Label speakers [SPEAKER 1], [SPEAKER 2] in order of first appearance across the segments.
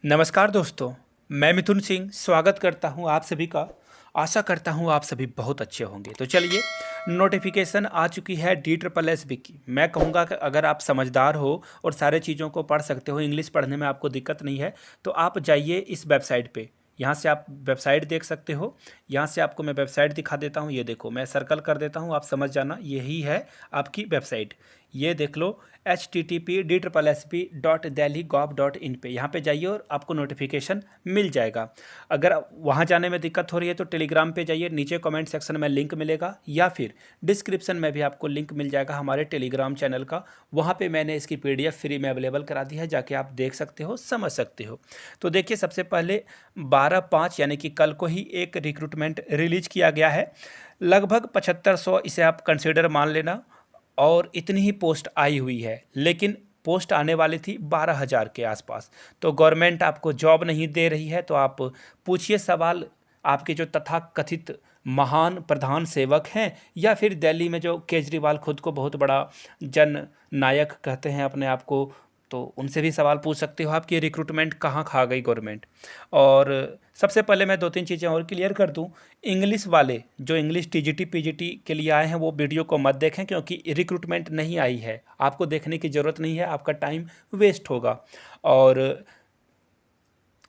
[SPEAKER 1] नमस्कार दोस्तों, मैं मिथुन सिंह स्वागत करता हूं आप सभी का। आशा करता हूं आप सभी बहुत अच्छे होंगे। तो चलिए, नोटिफिकेशन आ चुकी है DSSB की। मैं कहूँगा कि अगर आप समझदार हो और सारे चीज़ों को पढ़ सकते हो, इंग्लिश पढ़ने में आपको दिक्कत नहीं है, तो आप जाइए इस वेबसाइट पे। यहाँ से आप वेबसाइट देख सकते हो। यहाँ से आपको मैं वेबसाइट दिखा देता हूँ। ये देखो, मैं सर्कल कर देता हूँ, आप समझ जाना यही है आपकी वेबसाइट। ये देख लो, http://DSSB.delhi.gov.in पे यहाँ पे जाइए और आपको नोटिफिकेशन मिल जाएगा। अगर वहाँ जाने में दिक्कत हो रही है तो टेलीग्राम पे जाइए, नीचे कमेंट सेक्शन में लिंक मिलेगा या फिर डिस्क्रिप्शन में भी आपको लिंक मिल जाएगा हमारे टेलीग्राम चैनल का। वहाँ पे मैंने इसकी PDF फ्री में अवेलेबल करा दी है, जाके आप देख सकते हो, समझ सकते हो। तो देखिए, सबसे पहले 12/5 यानी कि कल को ही एक रिक्रूटमेंट रिलीज किया गया है। लगभग 7500 इसे आप कंसिडर मान लेना, और इतनी ही पोस्ट आई हुई है, लेकिन पोस्ट आने वाली थी 12,000 के आसपास। तो गवर्नमेंट आपको जॉब नहीं दे रही है, तो आप पूछिए सवाल। आपके जो तथाकथित महान प्रधान सेवक हैं, या फिर दिल्ली में जो केजरीवाल खुद को बहुत बड़ा जन नायक कहते हैं अपने आप को, तो उनसे भी सवाल पूछ सकते हो आप कि रिक्रूटमेंट कहाँ खा गई गवर्नमेंट। और सबसे पहले मैं 2-3 चीज़ें और क्लियर कर दूं। इंग्लिश वाले जो इंग्लिश TGT PGT के लिए आए हैं वो वीडियो को मत देखें, क्योंकि रिक्रूटमेंट नहीं आई है। आपको देखने की ज़रूरत नहीं है, आपका टाइम वेस्ट होगा। और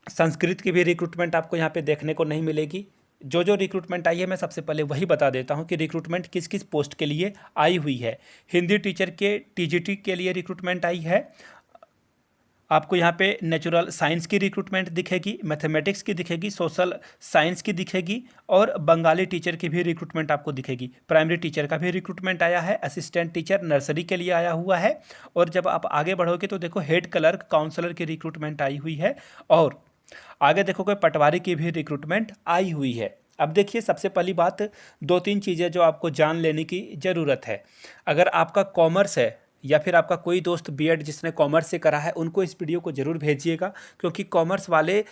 [SPEAKER 1] संस्कृत की भी रिक्रूटमेंट आपको यहाँ पे देखने को नहीं मिलेगी। जो जो रिक्रूटमेंट आई है मैं सबसे पहले वही बता देता हूँ कि रिक्रूटमेंट किस किस पोस्ट के लिए आई हुई है। हिंदी टीचर के TGT के लिए रिक्रूटमेंट आई है। आपको यहाँ पे नेचुरल साइंस की रिक्रूटमेंट दिखेगी, मैथमेटिक्स की दिखेगी, सोशल साइंस की दिखेगी, और बंगाली टीचर की भी रिक्रूटमेंट आपको दिखेगी। प्राइमरी टीचर का भी रिक्रूटमेंट आया है, असिस्टेंट टीचर नर्सरी के लिए आया हुआ है। और जब आप आगे बढ़ोगे तो देखो, हेड क्लर्क काउंसलर की रिक्रूटमेंट आई हुई है, और आगे देखोगे पटवारी की भी रिक्रूटमेंट आई हुई है। अब देखिए, सबसे पहली बात, 2-3 चीज़ें जो आपको जान लेने की ज़रूरत है। अगर आपका कॉमर्स है या फिर आपका कोई दोस्त B.Ed जिसने कॉमर्स से करा है, उनको इस वीडियो को ज़रूर भेजिएगा, क्योंकि कॉमर्स वाले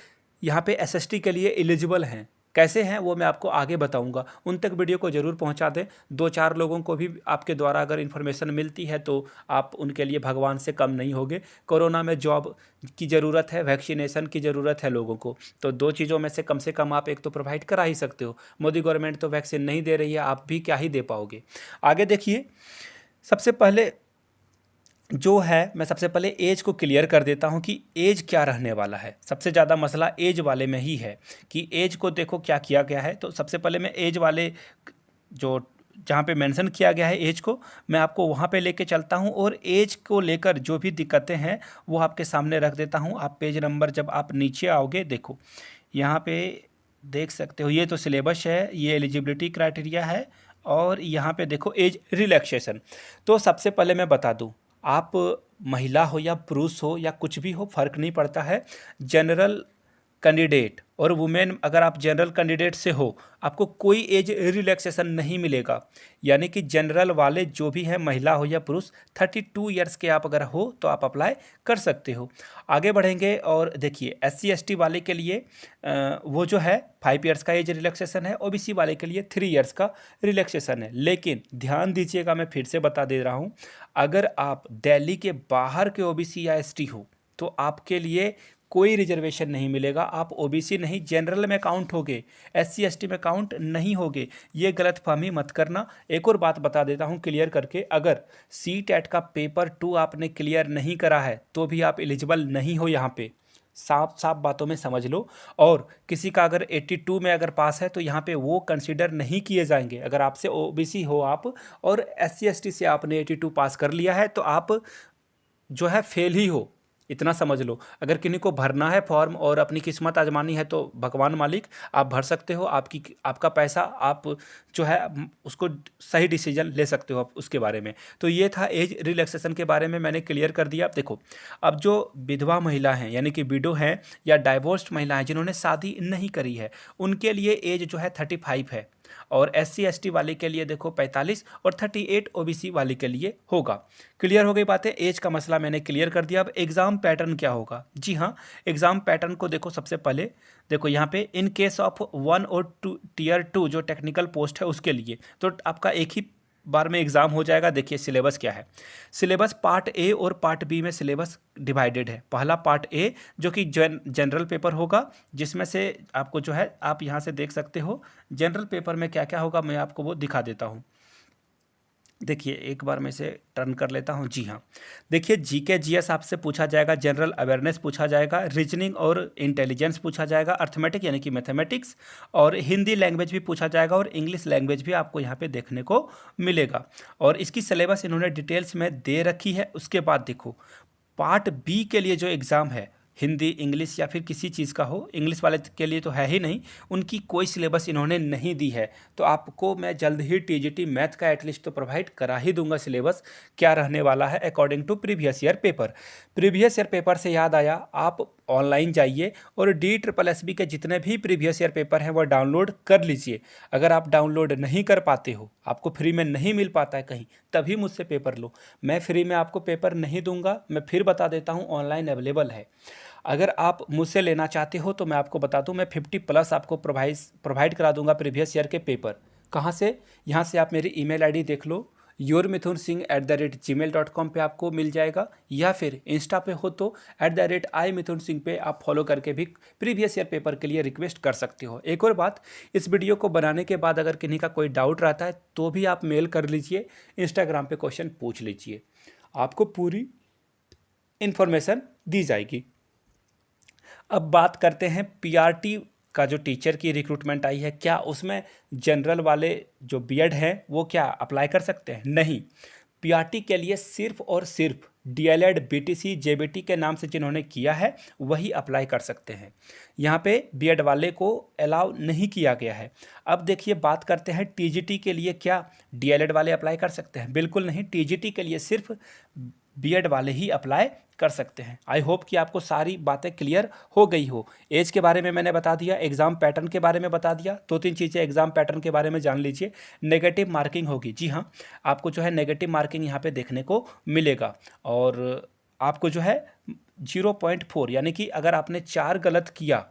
[SPEAKER 1] यहाँ पे SST के लिए एलिजिबल हैं। कैसे हैं वो मैं आपको आगे बताऊंगा, उन तक वीडियो को ज़रूर पहुंचा दें। 2-4 लोगों को भी आपके द्वारा अगर इन्फॉर्मेशन मिलती है तो आप उनके लिए भगवान से कम नहीं होगे। कोरोना में जॉब की ज़रूरत है, वैक्सीनेशन की ज़रूरत है लोगों को, तो 2 चीज़ों में से कम आप एक तो प्रोवाइड करा ही सकते हो। मोदी गवर्नमेंट तो वैक्सीन नहीं दे रही है, आप भी क्या ही दे पाओगे। आगे देखिए, सबसे पहले जो है, मैं सबसे पहले एज को क्लियर कर देता हूं कि एज क्या रहने वाला है। सबसे ज़्यादा मसला एज वाले में ही है कि एज को देखो क्या किया गया है। तो सबसे पहले मैं एज वाले जो जहाँ पे मेंशन किया गया है एज को, मैं आपको वहाँ पे लेके चलता हूँ, और एज को लेकर जो भी दिक्कतें हैं वो आपके सामने रख देता हूँ। आप पेज नंबर जब आप नीचे आओगे, देखो यहाँ पे देख सकते हो, ये तो सिलेबस है, ये एलिजिबिलिटी क्राइटेरिया है, और यहाँ पे देखो एज रिलैक्सेशन। तो सबसे पहले मैं बता दूँ, आप महिला हो या पुरुष हो या कुछ भी हो, फर्क नहीं पड़ता है। जनरल कैंडिडेट और वुमेन, अगर आप जनरल कैंडिडेट से हो, आपको कोई एज रिलैक्सेशन नहीं मिलेगा। यानी कि जनरल वाले जो भी हैं, महिला हो या पुरुष, 32 ईयर्स के आप अगर हो तो आप अप्लाई कर सकते हो। आगे बढ़ेंगे और देखिए, SC ST वाले के लिए वो जो है 5 ईयर्स का एज रिलैक्सेशन है, OBC वाले के लिए 3 ईयर्स का रिलैक्सेशन है। लेकिन ध्यान दीजिएगा, मैं फिर से बता दे रहा हूँ, अगर आप दिल्ली के बाहर के OBC या ST हो तो आपके लिए कोई रिजर्वेशन नहीं मिलेगा। आप OBC नहीं, जनरल में काउंट होगे, SC ST में काउंट नहीं होगे। ये गलतफहमी मत करना। एक और बात बता देता हूँ क्लियर करके, अगर CTET का पेपर 2 आपने क्लियर नहीं करा है तो भी आप एलिजिबल नहीं हो। यहाँ पे साफ साफ बातों में समझ लो। और किसी का अगर 82 में अगर पास है तो यहाँ पे वो कंसीडर नहीं किए जाएंगे। अगर आपसे OBC हो आप और SC ST से आपने 82 पास कर लिया है तो आप जो है फेल ही हो, इतना समझ लो। अगर किन्हीं को भरना है फॉर्म और अपनी किस्मत आजमानी है तो भगवान मालिक, आप भर सकते हो। आपका पैसा, आप जो है उसको सही डिसीजन ले सकते हो आप उसके बारे में। तो ये था एज रिलैक्सेशन के बारे में, मैंने क्लियर कर दिया। अब देखो, अब जो विधवा महिला हैं यानी कि विडो हैं या डाइवोर्स्ड महिला हैं जिन्होंने शादी नहीं करी है, उनके लिए एज जो है 35 है। और SC ST वाले के लिए देखो 45, और 38 OBC वाले के लिए होगा। क्लियर हो गई बातें, एज का मसला मैंने क्लियर कर दिया। अब एग्ज़ाम पैटर्न क्या होगा? जी हाँ, एग्ज़ाम पैटर्न को देखो। सबसे पहले देखो यहाँ पे, इन केस ऑफ 1 और 2 Tier 2 जो टेक्निकल पोस्ट है उसके लिए तो आपका एक ही बार में एग्ज़ाम हो जाएगा। देखिए सिलेबस क्या है। सिलेबस पार्ट ए और पार्ट बी में सिलेबस डिवाइडेड है। पहला पार्ट ए जो कि जनरल पेपर होगा, जिसमें से आपको जो है आप यहाँ से देख सकते हो जनरल पेपर में क्या क्या होगा, मैं आपको वो दिखा देता हूँ। देखिए एक बार मैं इसे टर्न कर लेता हूं। जी हाँ, देखिए जीके जीएस आपसे पूछा जाएगा, जनरल अवेयरनेस पूछा जाएगा, रीजनिंग और इंटेलिजेंस पूछा जाएगा, अर्थमेटिक यानी कि मैथमेटिक्स, और हिंदी लैंग्वेज भी पूछा जाएगा, और इंग्लिश लैंग्वेज भी आपको यहाँ पे देखने को मिलेगा। और इसकी सिलेबस इन्होंने डिटेल्स में दे रखी है। उसके बाद देखो पार्ट बी के लिए जो एग्ज़ाम है, हिंदी इंग्लिश या फिर किसी चीज़ का हो, इंग्लिश वाले के लिए तो है ही नहीं, उनकी कोई सिलेबस इन्होंने नहीं दी है। तो आपको मैं जल्द ही टीजीटी मैथ का एटलीस्ट तो प्रोवाइड करा ही दूंगा सिलेबस क्या रहने वाला है according to previous year paper. Previous year paper से याद आया, आप ऑनलाइन जाइए और DSSB के जितने भी प्रीवियस ईयर पेपर हैं वो डाउनलोड कर लीजिए। अगर आप डाउनलोड नहीं कर पाते हो, आपको फ्री में नहीं मिल पाता है कहीं, तभी मुझसे पेपर लो। मैं फ्री में आपको पेपर नहीं दूंगा, मैं फिर बता देता हूँ, ऑनलाइन अवेलेबल है। अगर आप मुझसे लेना चाहते हो तो मैं आपको बता दूं, मैं 50+ आपको प्रोवाइड करा दूंगा प्रीवियस ईयर के पेपर। कहाँ से? यहाँ से आप मेरी ईमेल आईडी देख लो, yourmithunsingh@gmail.com पे आपको मिल जाएगा, या फिर इंस्टा पे हो तो @imithunsingh पे आप फॉलो करके भी प्रीवियस ईयर पेपर के लिए रिक्वेस्ट कर सकते हो। एक और बात, इस वीडियो को बनाने के बाद अगर किन्हीं का कोई डाउट रहता है तो भी आप मेल कर लीजिए, इंस्टाग्राम पे क्वेश्चन पूछ लीजिए, आपको पूरी इन्फॉर्मेशन दी जाएगी। अब बात करते हैं पीआरटी का जो टीचर की रिक्रूटमेंट आई है, क्या उसमें जनरल वाले जो बीएड हैं वो क्या अप्लाई कर सकते हैं? नहीं। पीआरटी के लिए सिर्फ और सिर्फ डीएलएड, बीटीसी, जेबीटी के नाम से जिन्होंने किया है वही अप्लाई कर सकते हैं। यहाँ पे बीएड वाले को अलाउ नहीं किया गया है। अब देखिए बात करते हैं टीजीटी के लिए, क्या डीएलएड वाले अप्लाई कर सकते हैं? बिल्कुल नहीं। टीजीटी के लिए सिर्फ बीएड वाले ही अप्लाई कर सकते हैं। आई होप कि आपको सारी बातें क्लियर हो गई हो। एज के बारे में मैंने बता दिया, एग्ज़ाम पैटर्न के बारे में बता दिया, 2-3 चीज़ें एग्ज़ाम पैटर्न के बारे में जान लीजिए। नेगेटिव मार्किंग होगी, जी हाँ, आपको जो है नेगेटिव मार्किंग यहाँ पे देखने को मिलेगा, और आपको जो है 0.4 यानी कि अगर आपने 4 गलत किया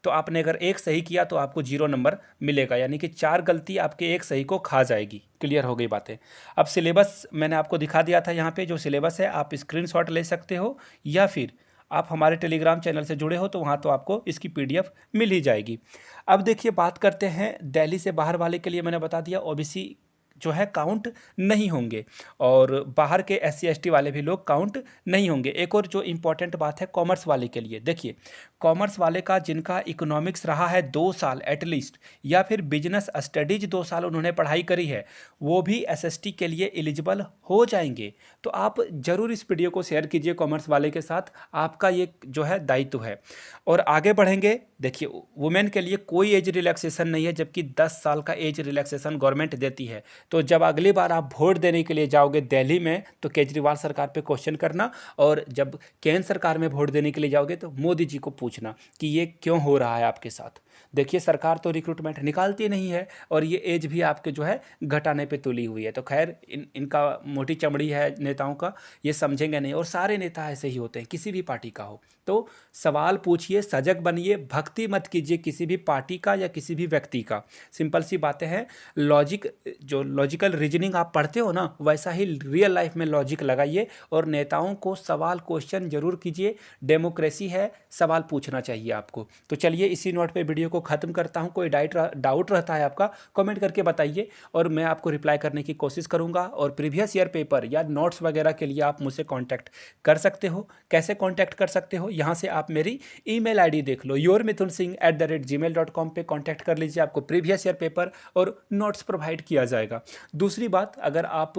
[SPEAKER 1] तो आपने अगर 1 सही किया तो आपको 0 नंबर मिलेगा, यानी कि 4 गलती आपके 1 सही को खा जाएगी। क्लियर हो गई बातें। अब सिलेबस मैंने आपको दिखा दिया था, यहाँ पे जो सिलेबस है आप स्क्रीनशॉट ले सकते हो, या फिर आप हमारे टेलीग्राम चैनल से जुड़े हो तो वहाँ तो आपको इसकी PDF मिल ही जाएगी। अब देखिए बात करते हैं दिल्ली से बाहर वाले के लिए, मैंने बता दिया ओबीसी जो है काउंट नहीं होंगे, और बाहर के SC ST वाले भी लोग काउंट नहीं होंगे। एक और जो इम्पोर्टेंट बात है कॉमर्स वाले के लिए, देखिए कॉमर्स वाले का जिनका इकोनॉमिक्स रहा है 2 साल एटलीस्ट, या फिर बिजनेस स्टडीज 2 साल उन्होंने पढ़ाई करी है, वो भी SST के लिए एलिजिबल हो जाएंगे। तो आप ज़रूर इस वीडियो को शेयर कीजिए कॉमर्स वाले के साथ, आपका ये जो है दायित्व है। और आगे बढ़ेंगे, देखिए वुमेन के लिए कोई एज रिलैक्सेशन नहीं है, जबकि 10 साल का एज रिलैक्सेशन गवर्नमेंट देती है। तो जब अगली बार आप वोट देने के लिए जाओगे दिल्ली में तो केजरीवाल सरकार पे क्वेश्चन करना, और जब केंद्र सरकार में वोट देने के लिए जाओगे तो मोदी जी को पूछना कि ये क्यों हो रहा है आपके साथ। देखिए सरकार तो रिक्रूटमेंट निकालती नहीं है, और ये एज भी आपके जो है घटाने पे तुली हुई है। तो खैर इनका मोटी चमड़ी है नेताओं का, ये समझेंगे नहीं, और सारे नेता ऐसे ही होते हैं, किसी भी पार्टी का हो। तो सवाल पूछिए, सजग बनिए, भक्ति मत कीजिए किसी भी पार्टी का या किसी भी व्यक्ति का। सिंपल सी बातें हैं, लॉजिकल रीजनिंग आप पढ़ते हो ना, वैसा ही रियल लाइफ में लॉजिक लगाइए, और नेताओं को सवाल क्वेश्चन जरूर कीजिए। डेमोक्रेसी है, सवाल पूछना चाहिए आपको। तो चलिए इसी नोट पे वीडियो को ख़त्म करता हूँ। कोई डाउट रहता है आपका कमेंट करके बताइए, और मैं आपको रिप्लाई करने की कोशिश करूँगा। और प्रीवियस ईयर पेपर या नोट्स वगैरह के लिए आप मुझसे कॉन्टैक्ट कर सकते हो। कैसे कॉन्टैक्ट कर सकते हो? यहाँ से आप मेरी ईमेल आईडी देख लो, yourmithunsingh@gmail.com पे कॉन्टैक्ट कर लीजिए, आपको प्रीवियस ईयर पेपर और नोट्स प्रोवाइड किया जाएगा। दूसरी बात, अगर आप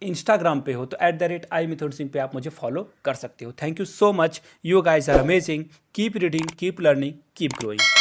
[SPEAKER 1] इंस्टाग्राम पे हो तो @imithunsingh पे आप मुझे फॉलो कर सकते हो। Thank you so much, you guys are amazing, keep reading, keep learning, keep growing.